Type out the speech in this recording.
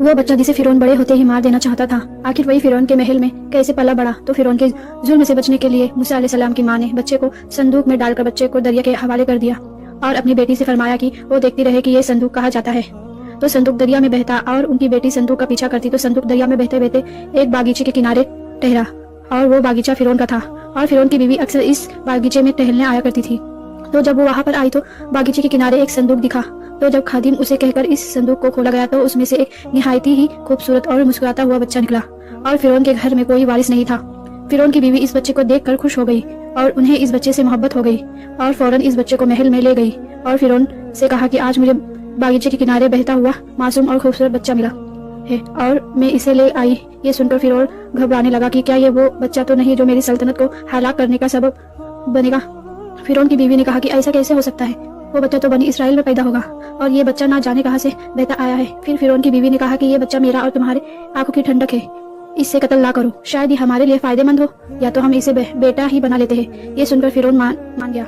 वो बच्चा जिसे फिरौन बड़े होते ही मार देना चाहता था, आखिर वही फिरौन के महल में कैसे पला बड़ा। तो फिरौन के जुल्म से बचने के लिए मूसा अलैहिस्सलाम की माँ ने बच्चे को संदूक में डालकर बच्चे को दरिया के हवाले कर दिया और अपनी बेटी से फरमाया कि वो देखती रहे कि ये संदूक कहाँ जाता है। तो संदूक दरिया में बहता और उनकी बेटी संदूक का पीछा करती। तो संदूक दरिया में बहते बहते एक बागीचे के किनारे ठहरा और वो बागीचा फिरौन का था और फिरौन की बीवी अक्सर इस बागीचे में टहलने आया करती थी। तो जब वो वहाँ पर आई तो बागीचे के किनारे एक संदूक दिखा। तो जब खादिम उसे कहकर इस संदूक को खोला गया तो उसमें से एक निहायती ही खूबसूरत और मुस्कुराता हुआ बच्चा निकला और फिरौन के घर में कोई वारिस नहीं था। फिरौन की बीवी इस बच्चे को देखकर खुश हो गई और उन्हें इस बच्चे से मोहब्बत हो गई और फौरन इस बच्चे को महल में ले गई और फिरौन से कहा कि आज मुझे बागीचे के किनारे बहता हुआ मासूम और खूबसूरत बच्चा मिला है और मैं इसे ले आई। ये सुनकर फिरौन घबराने लगा कि क्या ये वो बच्चा तो नहीं जो मेरी सल्तनत को हलाक करने का सबब बनेगा। फिरौन की बीवी ने कहा कि ऐसा कैसे हो सकता है, वो बच्चा तो बनी इसराइल में पैदा होगा और ये बच्चा ना जाने कहाँ से बहता आया है। फिर फिरौन की बीवी ने कहा कि ये बच्चा मेरा और तुम्हारे आंखों की ठंडक है, इससे कत्ल ना करो, शायद ये हमारे लिए फायदेमंद हो, या तो हम इसे बेटा ही बना लेते हैं। ये सुनकर फिरौन मान गया।